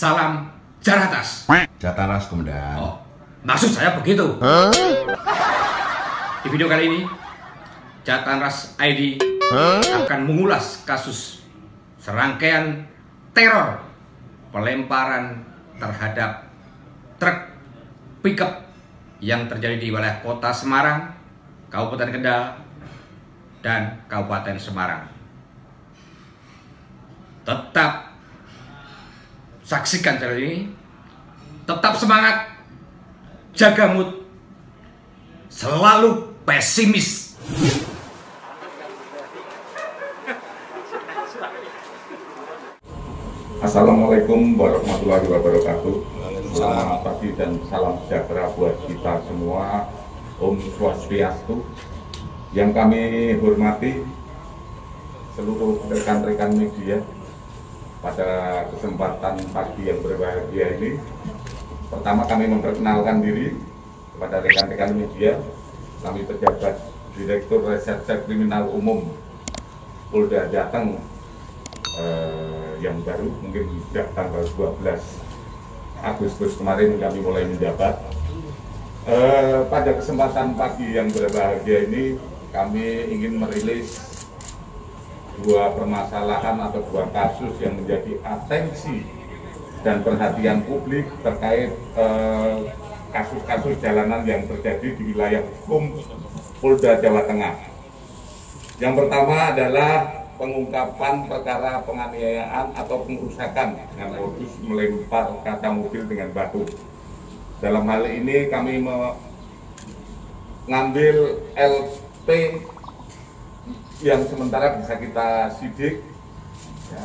Salam Jaratas. Jataras, Komandan. Oh, maksud saya begitu. Di video kali ini, Jataras ID akan mengulas kasus serangkaian teror pelemparan terhadap truk pickup yang terjadi di wilayah Kota Semarang, Kabupaten Kendal, dan Kabupaten Semarang. Tetap saksikan channel ini, tetap semangat, jaga mood, selalu pesimis. Assalamualaikum warahmatullahi wabarakatuh. Selamat pagi dan salam sejahtera buat kita semua. Om Swastiastu. Yang kami hormati seluruh rekan-rekan media, pada kesempatan pagi yang berbahagia ini, pertama kami memperkenalkan diri kepada rekan-rekan media. Kami pejabat Direktur Reserse Kriminal Umum Polda Jateng yang baru, mungkin sejak tanggal 12 Agustus kemarin kami mulai menjabat. Pada kesempatan pagi yang berbahagia ini, kami ingin merilis dua permasalahan atau dua kasus yang menjadi atensi dan perhatian publik terkait kasus-kasus jalanan yang terjadi di wilayah hukum Polda Jawa Tengah. Yang pertama adalah pengungkapan perkara penganiayaan atau pengerusakan dengan modus melempar kaca mobil dengan batu. Dalam hal ini kami mengambil LP yang sementara bisa kita sidik, ya,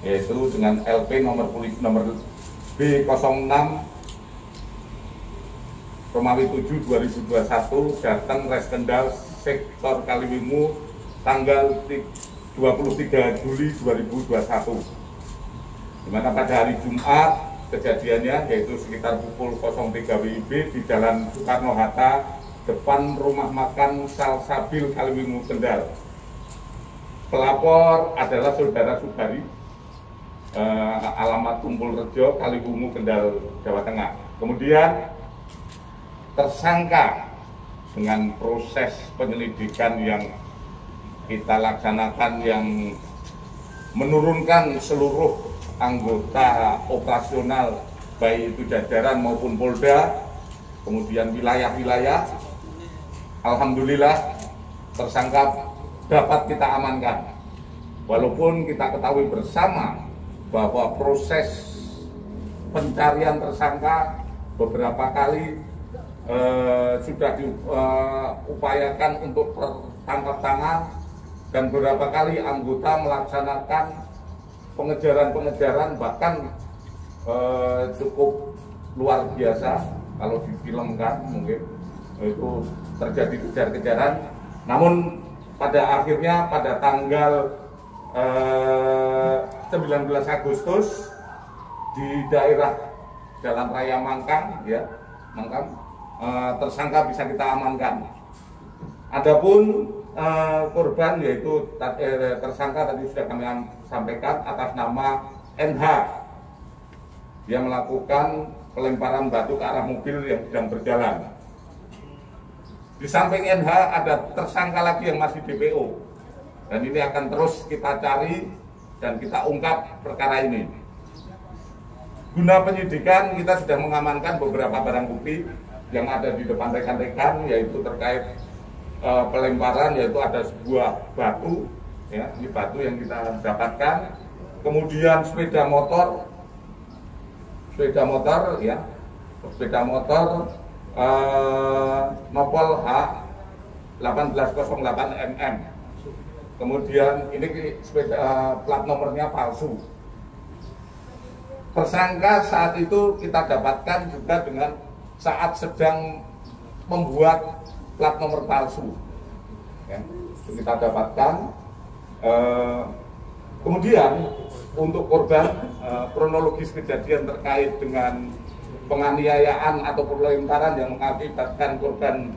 yaitu dengan LP nomor B06 Romawi 7 2021 Jateng Res Kendal Sektor Kaliwungu tanggal 23 Juli 2021, di mana pada hari Jumat kejadiannya yaitu sekitar pukul 03 WIB di Jalan Soekarno-Hatta depan rumah makan Salsabil Kaliwungu Kendal. Pelapor adalah saudara Subari, alamat Kumpul Rejo, Kaliwungu, Kendal, Jawa Tengah. Kemudian tersangka dengan proses penyelidikan yang kita laksanakan, yang menurunkan seluruh anggota operasional, baik itu jajaran maupun Polda, kemudian wilayah-wilayah, alhamdulillah tersangka dapat kita amankan. Walaupun kita ketahui bersama bahwa proses pencarian tersangka beberapa kali sudah diupayakan untuk tertangkap tangan, dan beberapa kali anggota melaksanakan pengejaran-pengejaran, bahkan cukup luar biasa kalau difilmkan mungkin itu terjadi kejar-kejaran. Namun pada akhirnya pada tanggal 19 Agustus di daerah Jalan Raya Mangkang, ya, tersangka bisa kita amankan. Adapun korban yaitu tersangka tadi sudah kami sampaikan atas nama NH, dia melakukan pelemparan batu ke arah mobil yang sedang berjalan. Di samping NH ada tersangka lagi yang masih DPO, dan ini akan terus kita cari dan kita ungkap perkara ini. Guna penyidikan, kita sudah mengamankan beberapa barang bukti yang ada di depan rekan-rekan, yaitu terkait pelemparan, yaitu ada sebuah batu, ya, ini batu yang kita dapatkan. Kemudian sepeda motor, ya, sepeda motor Nopol H 1808 mm. Kemudian ini sepeda plat nomornya palsu. Tersangka saat itu kita dapatkan juga dengan saat sedang membuat plat nomor palsu, ya, itu kita dapatkan. Kemudian untuk korban, kronologis kejadian terkait dengan penganiayaan atau pelemparan yang mengakibatkan korban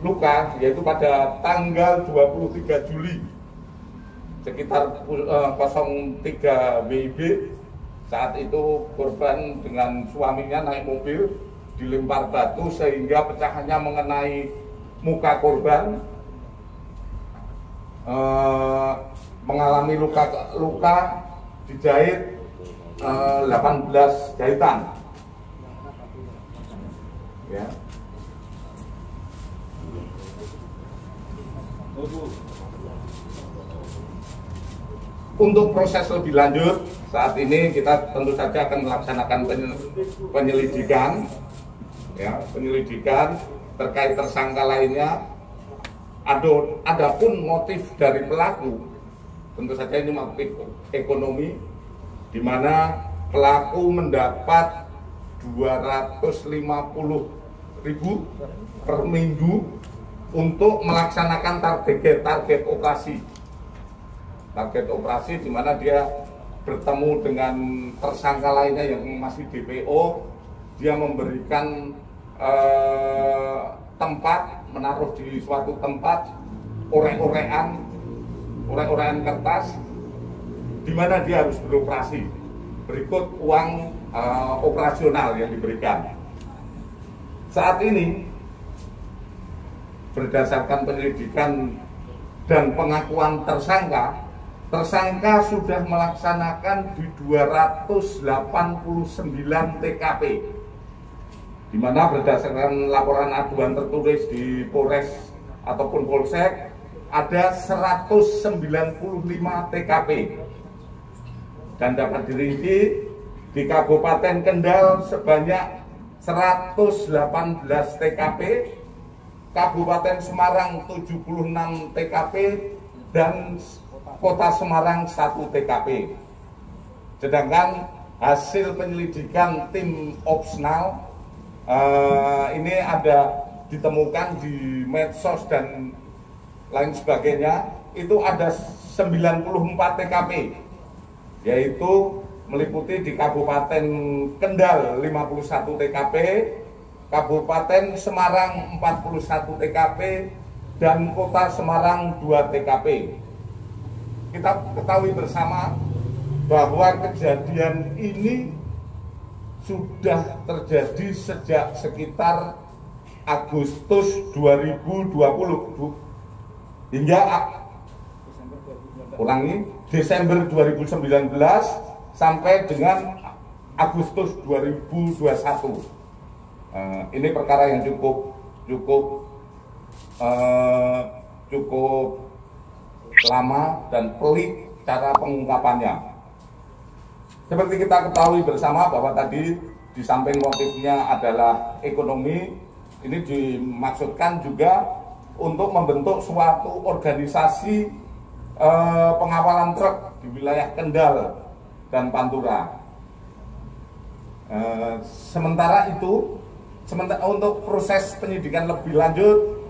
luka, yaitu pada tanggal 23 Juli sekitar 03 WIB Saat itu korban dengan suaminya naik mobil, dilempar batu sehingga pecahannya mengenai muka korban, mengalami luka dijahit 18 jahitan. Ya. Untuk proses lebih lanjut, saat ini kita tentu saja akan melaksanakan penyelidikan, ya, penyelidikan terkait tersangka lainnya. Adapun motif dari pelaku, tentu saja ini motif ekonomi, di mana pelaku mendapat 250.000 per minggu untuk melaksanakan target operasi. Target operasi di mana dia bertemu dengan tersangka lainnya yang masih DPO, dia memberikan tempat, menaruh di suatu tempat orek-orekan kertas, di mana dia harus beroperasi. Berikut uang operasional yang diberikan. Saat ini berdasarkan penyelidikan dan pengakuan tersangka sudah melaksanakan di 289 TKP, di mana berdasarkan laporan aduan tertulis di Polres ataupun Polsek ada 195 TKP, dan dapat dirinci di Kabupaten Kendal sebanyak 118 TKP, Kabupaten Semarang 76 TKP, dan Kota Semarang 1 TKP. Sedangkan hasil penyelidikan tim Opsnal ini ada ditemukan di medsos dan lain sebagainya, itu ada 94 TKP, yaitu meliputi di Kabupaten Kendal 51 TKP, Kabupaten Semarang 41 TKP, dan Kota Semarang 2 TKP. Kita ketahui bersama bahwa kejadian ini sudah terjadi sejak sekitar Agustus 2020 hingga Desember 2019 sampai dengan Agustus 2021. Ini perkara yang cukup lama dan pelik cara pengungkapannya. Seperti kita ketahui bersama bahwa tadi di samping motifnya adalah ekonomi, ini dimaksudkan juga untuk membentuk suatu organisasi pengawalan truk di wilayah Kendal dan Pantura. Sementara untuk proses penyidikan lebih lanjut,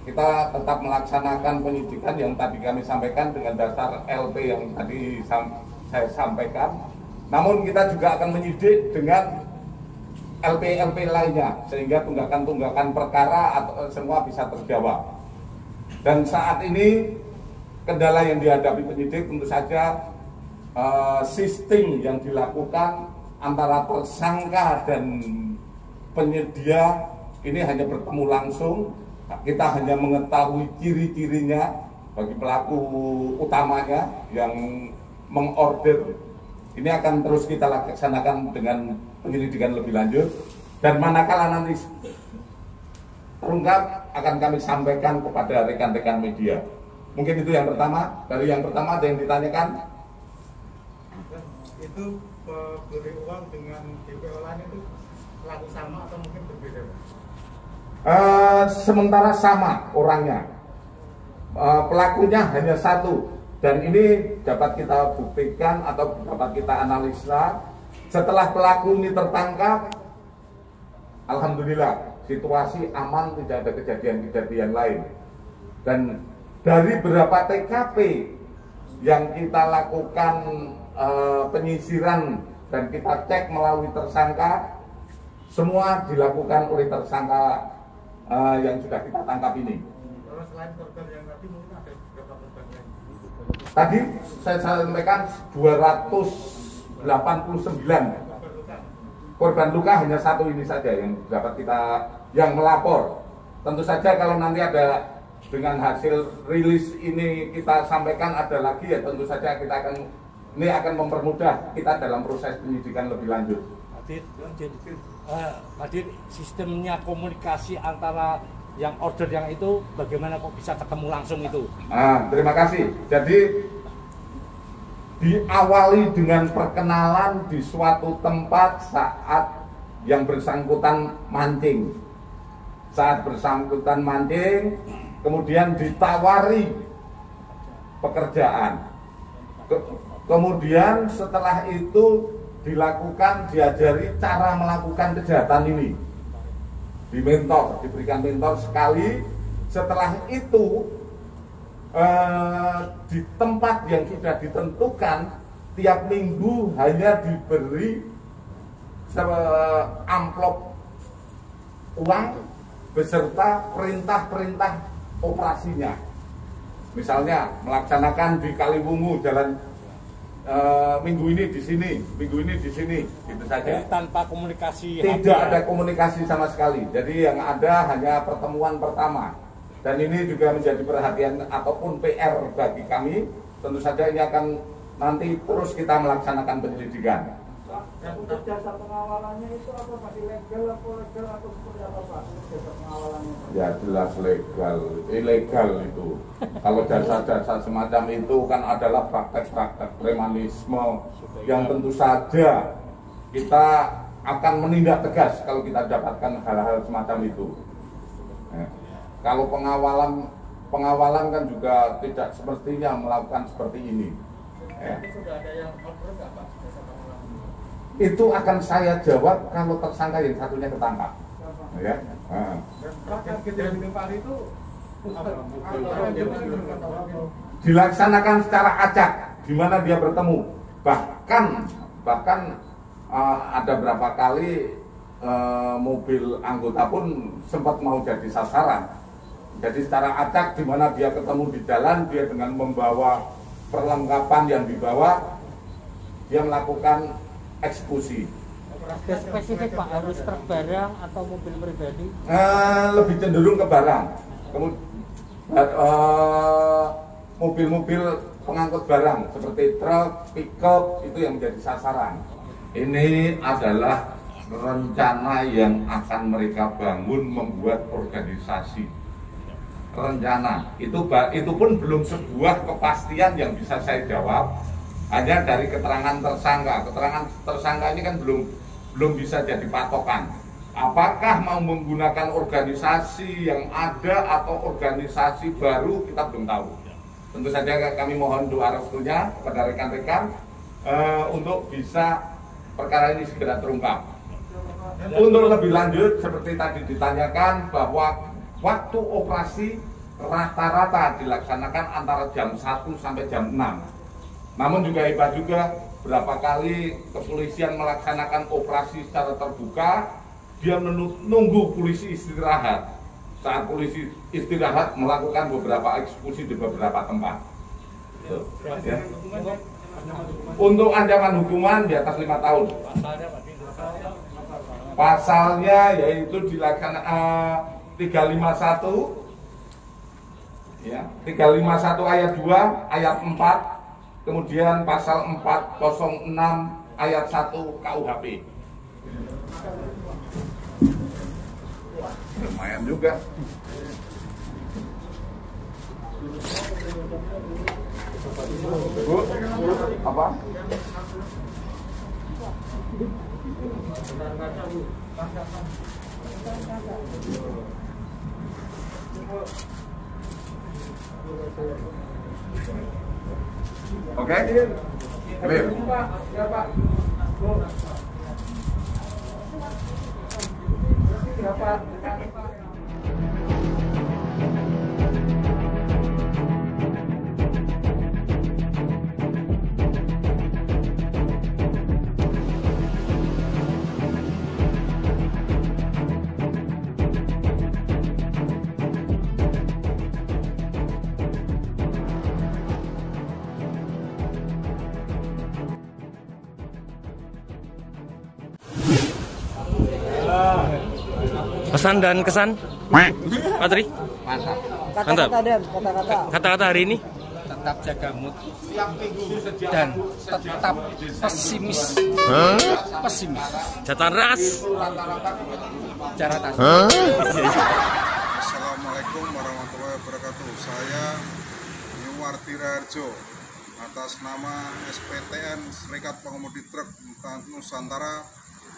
kita tetap melaksanakan penyidikan yang tadi kami sampaikan dengan dasar LP yang tadi saya sampaikan. Namun kita juga akan menyidik dengan LP lainnya, sehingga tunggakan perkara atau semua bisa terjawab. Dan saat ini kendala yang dihadapi penyidik tentu saja sistem yang dilakukan antara tersangka dan penyedia ini hanya bertemu langsung. Kita hanya mengetahui ciri-cirinya bagi pelaku utamanya yang mengorder. Ini akan terus kita laksanakan dengan penyelidikan lebih lanjut, dan manakala nanti terungkap akan kami sampaikan kepada rekan-rekan media. Mungkin itu yang pertama. Dari yang pertama ada yang ditanyakan? Itu pemberi uang dengan DPO lain itu pelaku sama atau mungkin berbeda? Sementara sama orangnya, pelakunya hanya satu, dan ini dapat kita buktikan atau dapat kita analisa setelah pelaku ini tertangkap. Alhamdulillah situasi aman, tidak ada kejadian-kejadian lain. Dan dari beberapa TKP yang kita lakukan penyisiran dan kita cek melalui tersangka, semua dilakukan oleh tersangka yang sudah kita tangkap ini. Selain korban yang tadi mungkin ada beberapa korban lain. Tadi saya sampaikan 289 Korban luka hanya satu ini saja yang dapat kita yang melapor. Tentu saja kalau nanti ada dengan hasil rilis ini kita sampaikan ada lagi ya tentu saja kita akan mempermudah kita dalam proses penyidikan lebih lanjut. Hadir sistemnya komunikasi antara yang order yang itu bagaimana kok bisa ketemu langsung itu? Terima kasih. Jadi diawali dengan perkenalan di suatu tempat saat yang bersangkutan mancing. Saat bersangkutan mancing, kemudian ditawari pekerjaan. Kemudian setelah itu diajari cara melakukan kejahatan ini. Diberikan mentor sekali. Setelah itu di tempat yang sudah ditentukan tiap minggu hanya diberi amplop uang beserta perintah-perintah operasinya. Misalnya melaksanakan di Kaliwungu jalan minggu ini di sini, minggu ini di sini, gitu saja. Jadi tanpa komunikasi. Tidak ada komunikasi sama sekali. Jadi yang ada hanya pertemuan pertama. Dan ini juga menjadi perhatian ataupun PR bagi kami. Tentu saja ini akan nanti terus kita melaksanakan penyelidikan. Dan untuk jasa pengawalannya itu apa Pak? Ilegal atau seperti apa Pak? Jasa pengawalannya? Ya jelas legal, ilegal itu. Kalau jasa-jasa semacam itu kan adalah praktek-praktek premanisme yang tentu saja kita akan menindak tegas kalau kita dapatkan hal-hal semacam itu. Kalau pengawalan kan juga tidak sepertinya melakukan seperti ini. Sudah ada yang order nggak Pak? Jasa pengawalan? Itu akan saya jawab kalau tersangka yang satunya ketangkap. Ya. Dan kejadian Pak itu dilaksanakan secara acak, di mana dia bertemu. Bahkan ada berapa kali mobil anggota pun sempat mau jadi sasaran. Jadi secara acak, di mana dia ketemu di jalan, dia dengan membawa perlengkapan yang dibawa, dia melakukan eksekusi. Ada spesifik Pak, harus truk barang atau mobil pribadi? Lebih cenderung ke barang. Mobil-mobil pengangkut barang seperti truk, pickup itu yang menjadi sasaran. Ini adalah rencana yang akan mereka bangun membuat organisasi. Rencana itu pun belum sebuah kepastian yang bisa saya jawab. Hanya dari keterangan tersangka. Keterangan tersangka ini kan belum bisa jadi patokan. Apakah mau menggunakan organisasi yang ada atau organisasi baru, kita belum tahu. Tentu saja kami mohon doa restunya kepada rekan-rekan untuk bisa perkara ini segera terungkap. Untuk lebih lanjut, seperti tadi ditanyakan bahwa waktu operasi rata-rata dilaksanakan antara jam 1 sampai jam 6. Namun juga hebat juga, berapa kali kepolisian melaksanakan operasi secara terbuka, dia menunggu polisi istirahat. Saat polisi istirahat melakukan beberapa eksekusi di beberapa tempat. Ya. Untuk ancaman hukuman di atas 5 tahun. Pasalnya yaitu dilaksanakan 351 ya, 351 ayat 2, ayat 4, kemudian pasal 406 ayat 1 KUHP. Lumayan juga. Bu, apa? Oke, clear. Ya Pak. Ya Pak. Pesan dan kesan, Pak Tri? Mantap. Mantap. Kata-kata Dan, kata-kata. Kata-kata hari ini? Tetap jaga mood dan tetap pesimis. Pesimis. Jatan ras. Jaratan. Assalamualaikum warahmatullahi wabarakatuh. Saya Nyuwarti Raharjo atas nama SPTN Serikat Pengemudi Truk Nusantara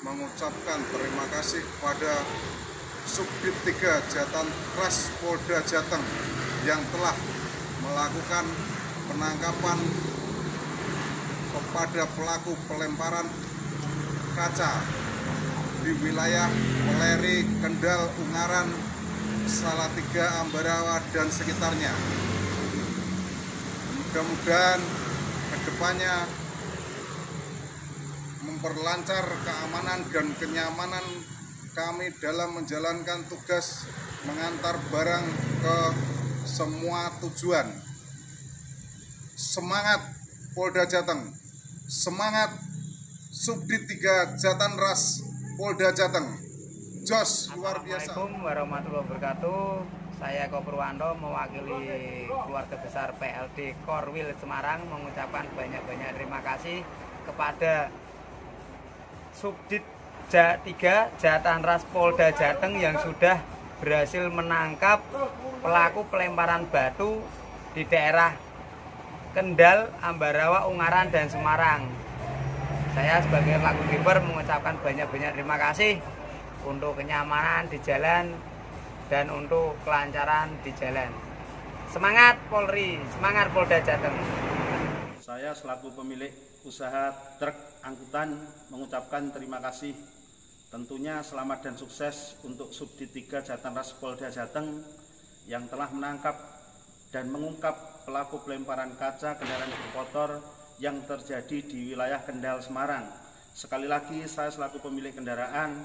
mengucapkan terima kasih kepada Subdit 3 Jatan Ras Polda Jateng yang telah melakukan penangkapan kepada pelaku pelemparan kaca di wilayah Weleri, Kendal, Ungaran, Salatiga, Ambarawa, dan sekitarnya. Mudah-mudahan kedepannya memperlancar keamanan dan kenyamanan kami dalam menjalankan tugas mengantar barang ke semua tujuan. Semangat Polda Jateng, semangat Subdit 3 Jatan Ras Polda Jateng. Jos luar biasa. Assalamualaikum warahmatullahi wabarakatuh. Saya Eko Purwanto mewakili keluarga besar PLD Korwil Semarang mengucapkan banyak-banyak terima kasih kepada Subdit 3 Jatan Ras Polda Jateng yang sudah berhasil menangkap pelaku pelemparan batu di daerah Kendal, Ambarawa, Ungaran, dan Semarang. Saya sebagai laku driver mengucapkan banyak-banyak terima kasih untuk kenyamanan di jalan dan untuk kelancaran di jalan. Semangat Polri, semangat Polda Jateng. Saya selaku pemilik usaha truk angkutan mengucapkan terima kasih. Tentunya selamat dan sukses untuk Subdit 3 Jatan Ras Polda Jateng yang telah menangkap dan mengungkap pelaku pelemparan kaca kendaraan bermotor yang terjadi di wilayah Kendal, Semarang. Sekali lagi saya selaku pemilik kendaraan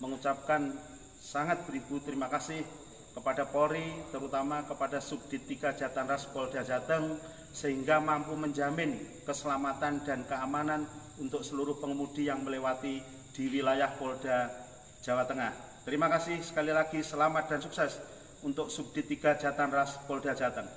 mengucapkan sangat beribu terima kasih kepada Polri, terutama kepada Subdit 3 Jatan Ras Polda Jateng, sehingga mampu menjamin keselamatan dan keamanan untuk seluruh pengemudi yang melewati di wilayah Polda Jawa Tengah. Terima kasih sekali lagi, selamat dan sukses untuk Subdit 3 Jatan Ras Polda Jateng.